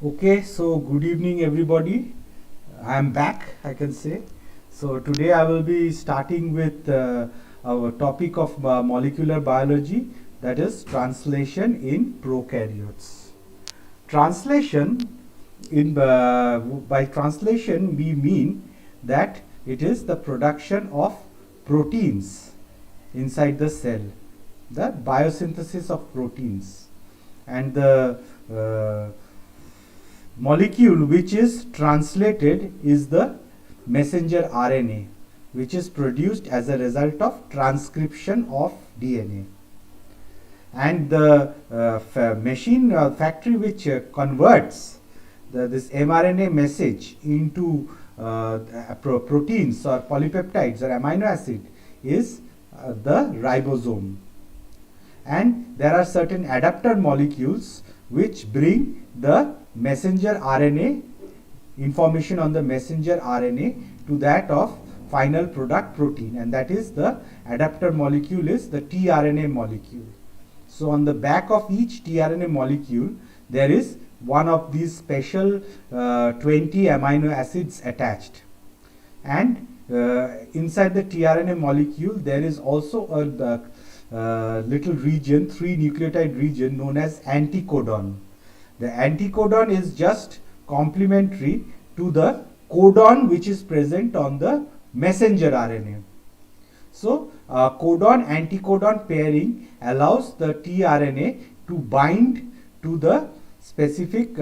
Okay, so good evening, everybody. I am back, I can say. So, today I will be starting with our topic of molecular biology, that is translation in prokaryotes. Translation, by translation, we mean that it is the production of proteins inside the cell, the biosynthesis of proteins, and the uh, molecule which is translated is the messenger RNA, which is produced as a result of transcription of DNA. And the machine factory which converts this mRNA message into proteins or polypeptides or amino acid is the ribosome. And there are certain adapter molecules which bring the messenger RNA, information on the messenger RNA, to that of final product protein, and that is the adapter molecule is the tRNA molecule. So on the back of each tRNA molecule there is one of these special 20 amino acids attached, and inside the tRNA molecule there is also a little region, 3 nucleotide region, known as anticodon. The anticodon is just complementary to the codon which is present on the messenger RNA. So, codon anticodon pairing allows the tRNA to bind to the specific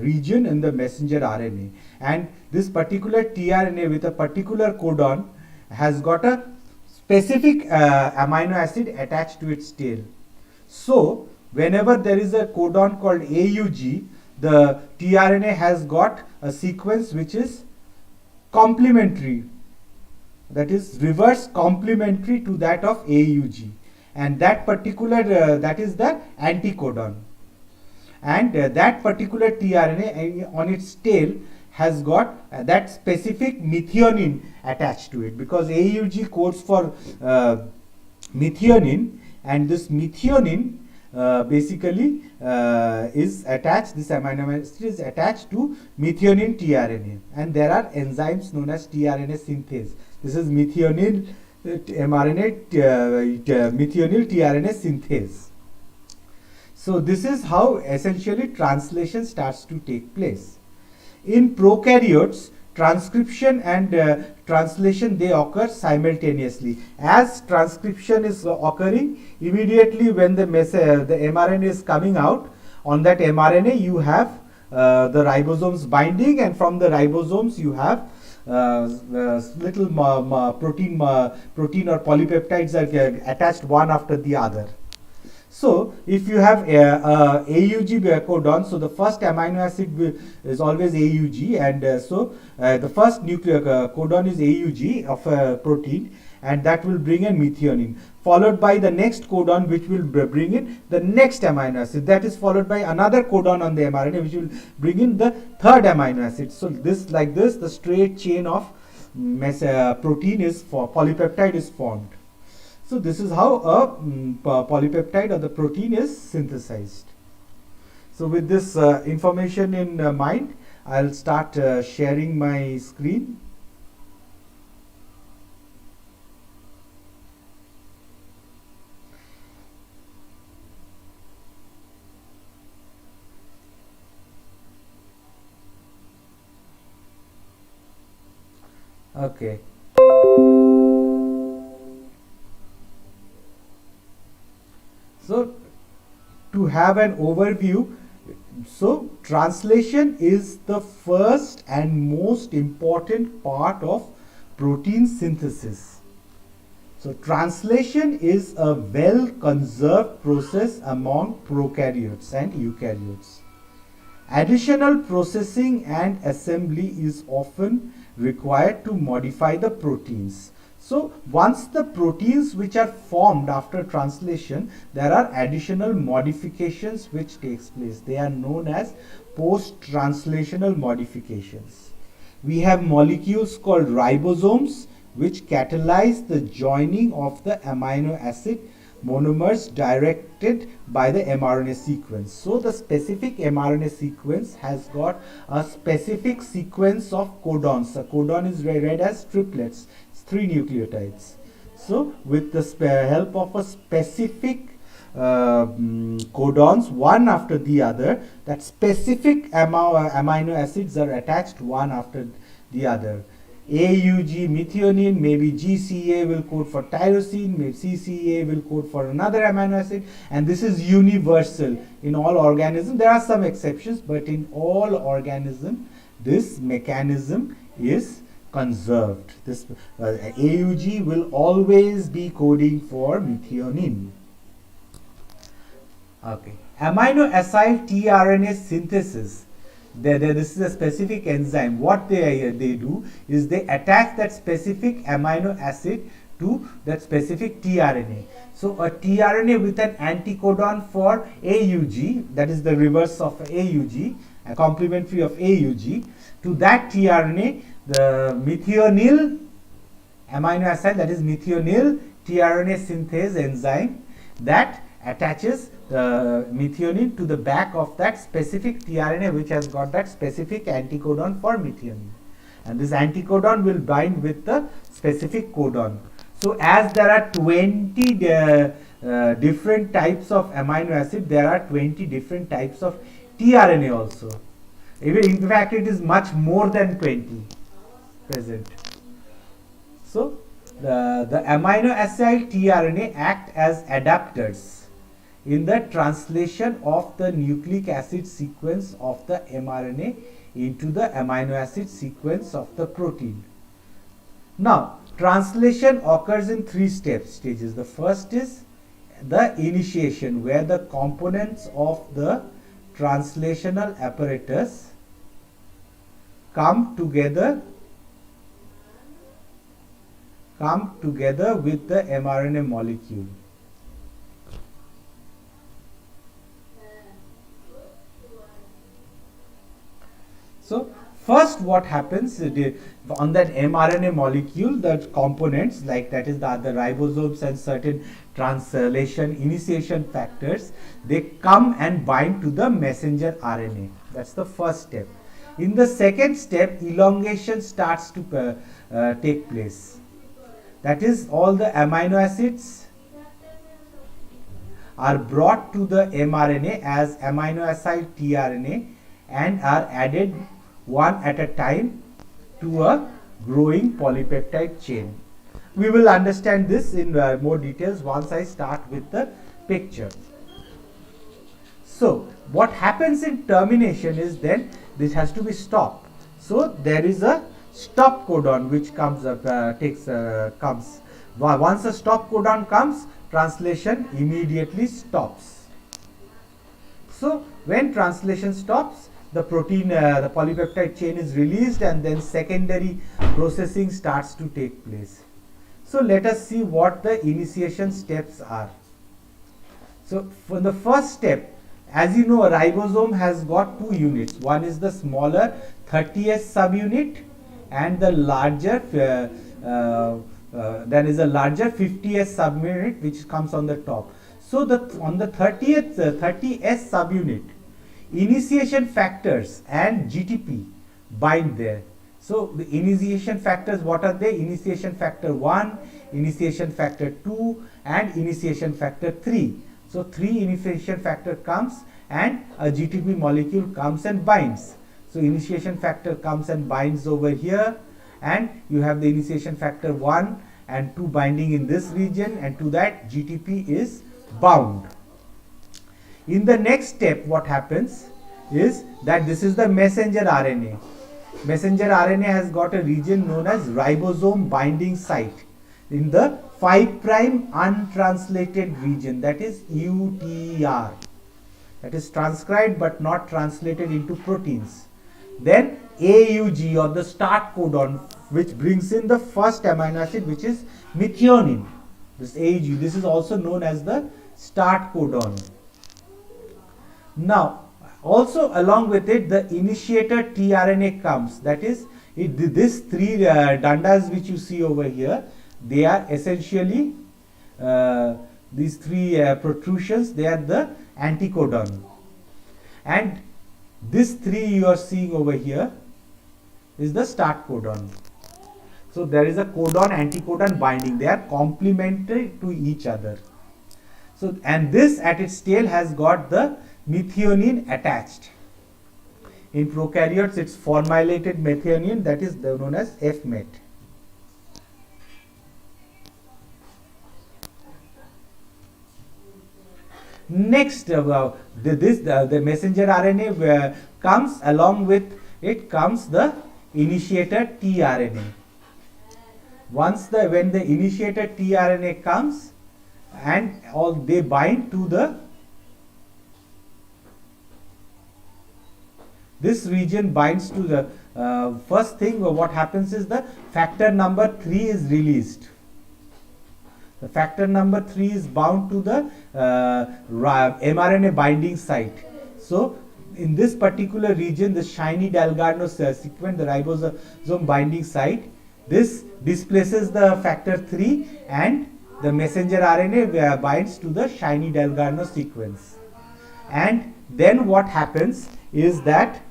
region in the messenger RNA, and this particular tRNA with a particular codon has got a specific amino acid attached to its tail. So, whenever there is a codon called AUG, the tRNA has got a sequence which is complementary, that is reverse complementary to that of AUG, and that particular that is the anticodon, and that particular tRNA on its tail has got that specific methionine attached to it, because AUG codes for methionine, and this methionine basically is attached, this amino acid is attached to methionine tRNA, and there are enzymes known as tRNA synthase. This is methionine mRNA methionine tRNA synthase. So this is how essentially translation starts to take place. In prokaryotes, transcription and translation, they occur simultaneously. As transcription is occurring, immediately when the mRNA is coming out, on that mRNA you have the ribosomes binding, and from the ribosomes you have little protein or polypeptides are attached one after the other. So, if you have AUG codon, so the first amino acid is always AUG, and the first nucleic codon is AUG of a protein, and that will bring in methionine, followed by the next codon which will bring in the next amino acid, that is followed by another codon on the mRNA which will bring in the third amino acid. So, this like this the straight chain of protein is polypeptide is formed. So this is how a polypeptide or the protein is synthesized. So with this information in mind, I'll start sharing my screen. Okay. So, to have an overview, so translation is the first and most important part of protein synthesis. So, translation is a well conserved process among prokaryotes and eukaryotes. Additional processing and assembly is often required to modify the proteins. So once the proteins which are formed after translation, there are additional modifications which takes place. They are known as post-translational modifications. We have molecules called ribosomes which catalyze the joining of the amino acid monomers directed by the mRNA sequence. So the specific mRNA sequence has got a specific sequence of codons. A codon is read as triplets, 3 nucleotides. So with the help of a specific codons, one after the other, that specific amino acids are attached one after the other. AUG methionine, maybe GCA will code for tyrosine, maybe CCA will code for another amino acid, and this is universal in all organisms. There are some exceptions, but in all organisms this mechanism is conserved. This AUG will always be coding for methionine. Okay, amino acid tRNA synthesis. This is a specific enzyme. What they do is they attach that specific amino acid to that specific tRNA. So a tRNA with an anticodon for AUG, that is the reverse of AUG, a complementary of AUG, to that tRNA, the methionine amino acid, that is methionine tRNA synthase enzyme, that attaches the methionine to the back of that specific tRNA which has got that specific anticodon for methionine, and this anticodon will bind with the specific codon. So as there are 20 different types of amino acid, there are 20 different types of tRNA also. Even in fact it is much more than 20 present. So the amino acid tRNA act as adapters in the translation of the nucleic acid sequence of the mRNA into the amino acid sequence of the protein. Now, translation occurs in 3 stages. The first is the initiation, where the components of the translational apparatus come together with the mRNA molecule. So first what happens on that mRNA molecule, the components like that is the ribosomes and certain translation initiation factors, they come and bind to the messenger RNA. That's the first step. In the second step, elongation starts to take place. That is, all the amino acids are brought to the mRNA as amino acid tRNA and are added one at a time to a growing polypeptide chain. We will understand this in more details once I start with the picture. So what happens in termination is then this has to be stopped. So there is a stop codon which comes up, comes. Once a stop codon comes, translation immediately stops. So when translation stops, the protein, the polypeptide chain is released, and then secondary processing starts to take place. So let us see what the initiation steps are. So for the first step, as you know, a ribosome has got 2 units. One is the smaller 30S subunit and the larger there is a larger 50S subunit which comes on the top. So on the 30S subunit, initiation factors and GTP bind there. So the initiation factors, what are they? Initiation factor 1, initiation factor 2 and initiation factor 3. So 3 initiation factor comes and a GTP molecule comes and binds. So initiation factor comes and binds over here, and you have the initiation factor 1 and 2 binding in this region, and to that GTP is bound. In the next step, what happens is that this is the messenger RNA. Messenger RNA has got a region known as ribosome binding site in the 5' untranslated region, that is UTR. That is transcribed but not translated into proteins. Then AUG, or the start codon, which brings in the first amino acid, which is methionine. This AUG, this is also known as the start codon. Now, also along with it, the initiator tRNA comes. That is, these 3 dandas which you see over here, they are essentially these three protrusions, they are the anticodon. And this 3 you are seeing over here is the start codon. So there is a codon anticodon binding. They are complementary to each other. So, and this at its tail has got the methionine attached. In prokaryotes, it's formylated methionine, that is known as F-met. Next, the messenger RNA comes, along with it comes the initiator tRNA. When the initiator tRNA comes, and all they bind to this region binds to the first thing. What happens is the factor number 3 is released. The factor number 3 is bound to the mRNA binding site. So in this particular region, the shiny Dalgarno sequence, the ribosome binding site, this displaces the factor 3 and the messenger RNA binds to the shiny Dalgarno sequence. And then what happens is that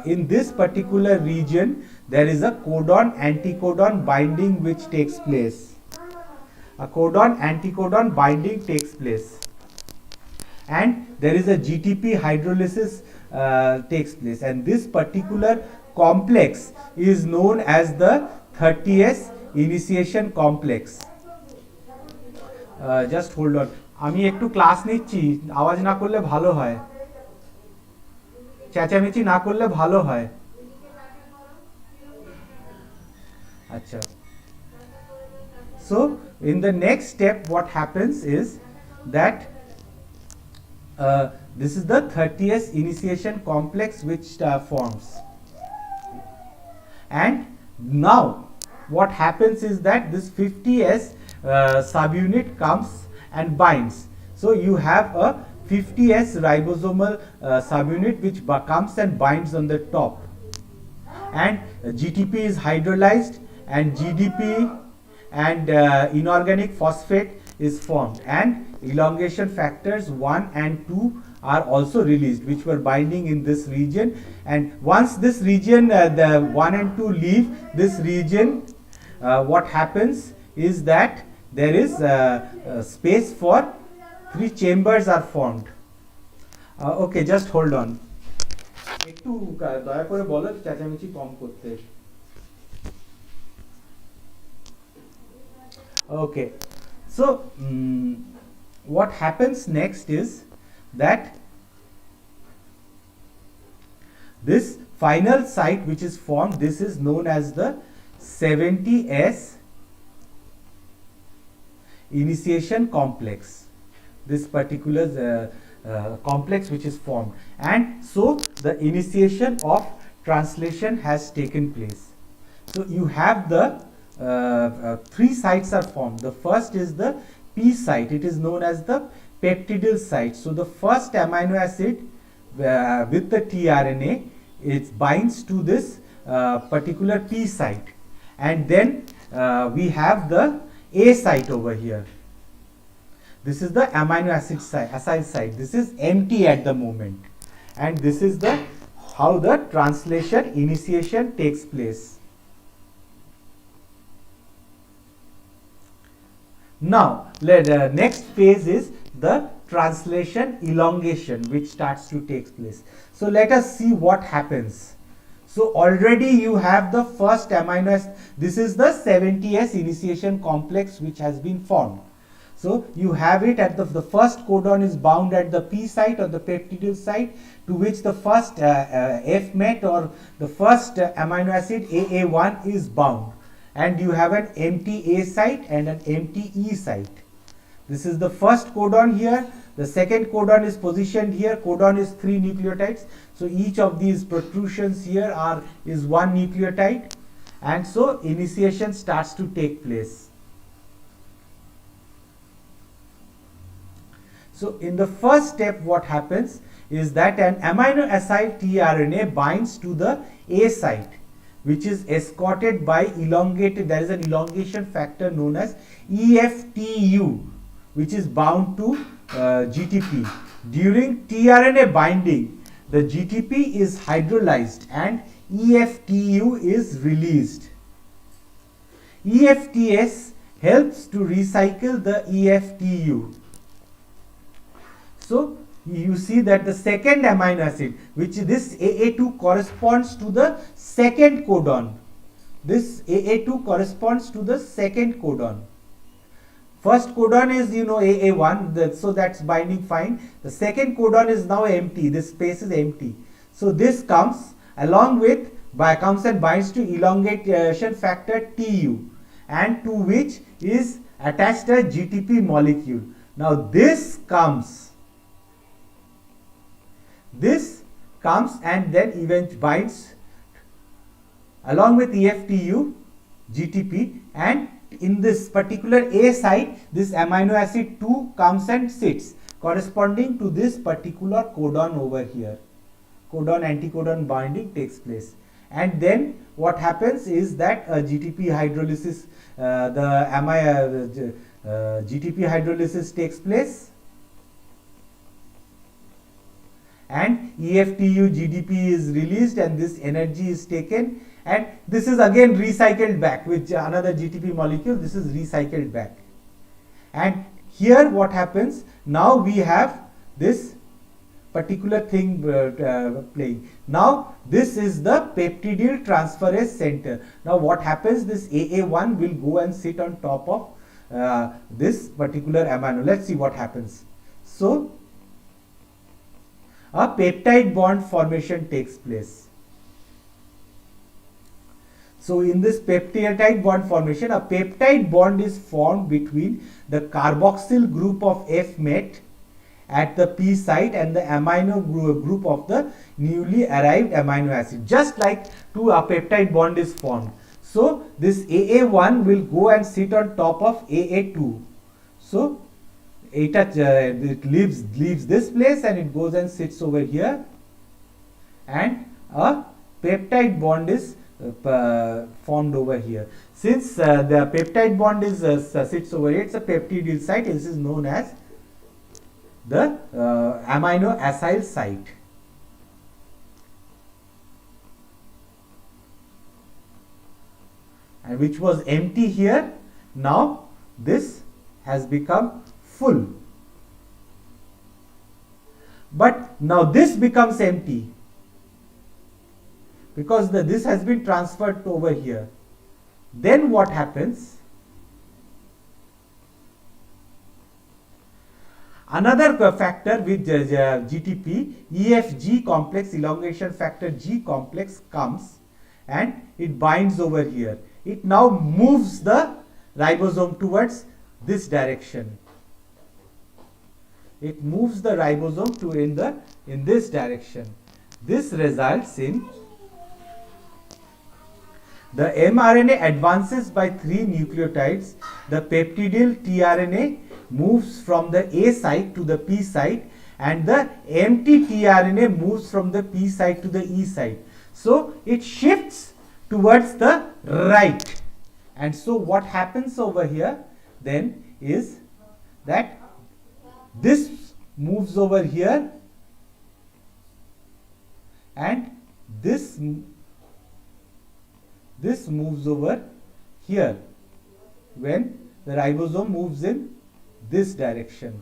in this particular region there is a codon anticodon binding which takes place. A codon anticodon binding takes place, and there is a GTP hydrolysis takes place, and this particular complex is known as the 30S initiation complex. Just hold on, আমি একটু class নিচ্ছি, আওয়াজ না করলে ভালো হয়, চেঁচামেচি না করলে ভালো হয়। আচ্ছা, so in the next step what happens is that this is the 30S initiation complex which forms, and now what happens is that this 50S subunit comes and binds. So you have a 50S ribosomal subunit which comes and binds on the top, and GTP is hydrolyzed, and GDP and inorganic phosphate is formed, and elongation factors 1 and 2 are also released, which were binding in this region. And once this region, the 1 and 2 leave this region, what happens is that there is space for 3 chambers are formed. Okay, just hold on. একটু দয়া করে বলো চেঁচামেচি কম করতে। Okay, so what happens next is that this final site which is formed, this is known as the 70S initiation complex, this particular complex which is formed, and so the initiation of translation has taken place. So you have the 3 sites are formed. The first is the P site, it is known as the peptidyl site. So the first amino acid with the tRNA, it binds to this particular P site, and then we have the A site over here. This is the amino acid site, acyl site. This is empty at the moment, and this is the how the translation initiation takes place. Now the next phase is the translation elongation which starts to take place. So let us see what happens. So already you have the first amino acid, this is the 70S initiation complex which has been formed. So you have it at the first codon is bound at the P site or the peptidyl site, to which the first F-met or the first amino acid AA1 is bound, and you have an empty A site and an empty E site. This is the first codon here, the second codon is positioned here, codon is 3 nucleotides, so each of these protrusions here is 1 nucleotide, and so initiation starts to take place. So in the first step what happens is that an amino acid tRNA binds to the A site. which is escorted by elongated, there is an elongation factor known as EFTU, which is bound to GTP. During tRNA binding, the GTP is hydrolyzed and EFTU is released. EFTS helps to recycle the EFTU. So you see that the second amino acid, which this AA2 corresponds to the second codon. This AA2 corresponds to the second codon. First codon is, AA1, so that's binding fine. The second codon is now empty. This space is empty. So this comes along with, comes and binds to elongation factor TU, and to which is attached a GTP molecule. Now this comes and then eventually binds along with EFTU, GTP, and in this particular A site, this amino acid 2 comes and sits corresponding to this particular codon over here. Codon anticodon binding takes place, and then what happens is that GTP hydrolysis, GTP hydrolysis takes place, and EFTU GDP is released, and this energy is taken, and this is again recycled back with another GTP molecule. This is recycled back, and here what happens, now we have this particular thing playing. Now this is the peptidyl transferase center. Now what happens, this AA1 will go and sit on top of this particular amino. Let's see what happens. So a peptide bond formation takes place. So in this peptide bond formation, a peptide bond is formed between the carboxyl group of F met at the P site and the amino group of the newly arrived amino acid. Just like a peptide bond is formed. So this AA1 will go and sit on top of AA2. So it leaves this place and it goes and sits over here, and a peptide bond is formed over here. Since the peptide bond is sits over here, it's a peptidyl site. This is known as the amino acyl site. And which was empty here, now this has become full. But now this becomes empty because this has been transferred over here. Then what happens? Another factor with GTP, EFG complex, elongation factor G complex, comes and it binds over here. It now moves the ribosome towards this direction. It moves the ribosome to in this direction. This results in the mRNA advances by 3 nucleotides. The peptidyl tRNA moves from the A site to the P site, and the empty tRNA moves from the P site to the E site. So it shifts towards the right. And so what happens over here then is that this moves over here and this moves over here when the ribosome moves in this direction.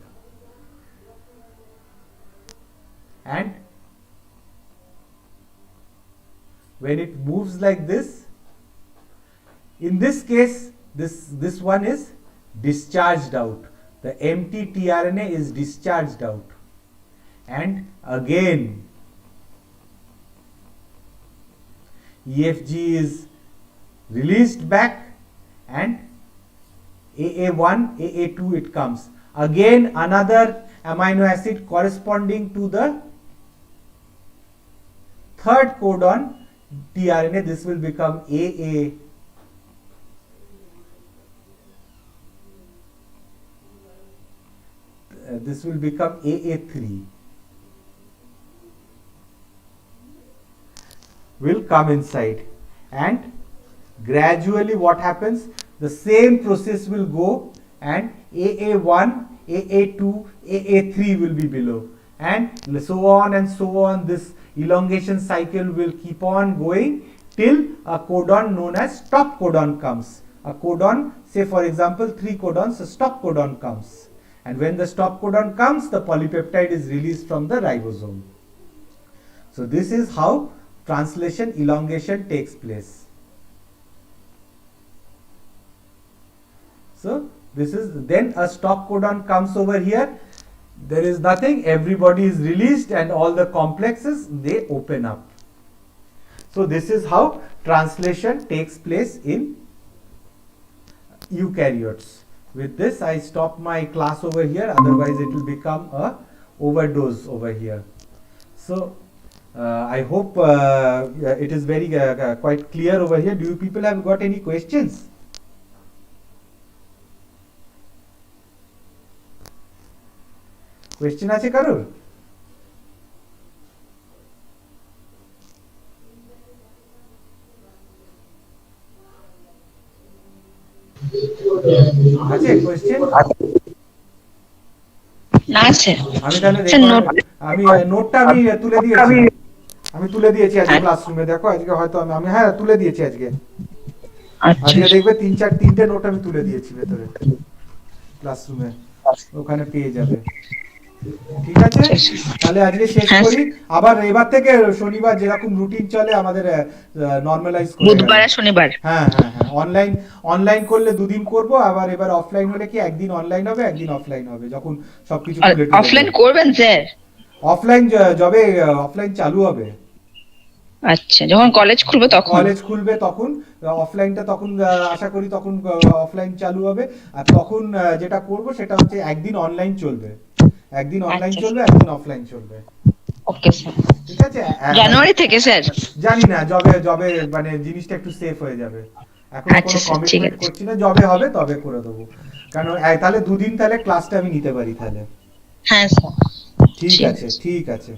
And when it moves like this, in this case this one is discharged out. The empty tRNA is discharged out, and again EFG is released back, and AA1, AA2 it comes. Again another amino acid corresponding to the third codon tRNA. This will become AA. This will become AA3. Will come inside, and gradually what happens, the same process will go, and AA1, AA2, AA3 will be below, and so on and so on. This elongation cycle will keep on going till a codon known as stop codon comes. A codon, say for example 3 codons, a stop codon comes, and when the stop codon comes, the polypeptide is released from the ribosome. So this is how translation elongation takes place. So this is, then a stop codon comes over here, there is nothing, everybody is released, and all the complexes, they open up. So this is how translation takes place in eukaryotes. With this I stop my class over here, otherwise it will become a overdose over here. So I hope it is very quite clear over here. Do you people have got any questions? Question আছে কারোর? আছে question? না sir, আমি তাহলে আমি নোটটা আমি তুলে দিয়েছি আজকে ক্লাসরুমে। দেখো আজকে হয়তো আমি হ্যাঁ তুলে দিয়েছি আজকে। আজকে দেখবে 3-4 নোট আমি তুলে দিয়েছি ভেতরে ক্লাসরুমে, ওখানে পেয়ে যাবে। ঠিক আছে, তাহলে আজকে শেষ করি। আবার এবার থেকে শনিবার যেরকম রুটিন চলে আমাদের নরমালাইজ করে, বুধবার আর শনিবার। হ্যাঁ হ্যাঁ হ্যাঁ, অনলাইন করলে 2 দিন করব, আবার এবার অফলাইন হলে কি একদিন অনলাইন হবে একদিন অফলাইন হবে, যখন সবকিছু খুলে টুলে অফলাইন করবেন স্যার? অফলাইন যবে অফলাইন চালু হবে, আচ্ছা, যখন কলেজ খুলবে তখন অফলাইনটা তখন আশা করি তখন অফলাইন চালু হবে। আর তখন যেটা করব সেটা হচ্ছে একদিন অনলাইন চলবে, একদিন অনলাইন চলবে, একদিন অফলাইন চলবে। ওকে স্যার, ঠিক আছে। জানুয়ারি থেকে স্যার? জানি না, যবে মানে জিনিসটা একটু সেফ হয়ে যাবে, এখন কোনো কমিটমেন্ট করছি না, যবে হবে তবে করে দেবো। কারণ তাহলে 2 দিন তাহলে ক্লাসটা আমি নিতে পারি তাহলে। হ্যাঁ স্যার, ঠিক আছে, ঠিক আছে।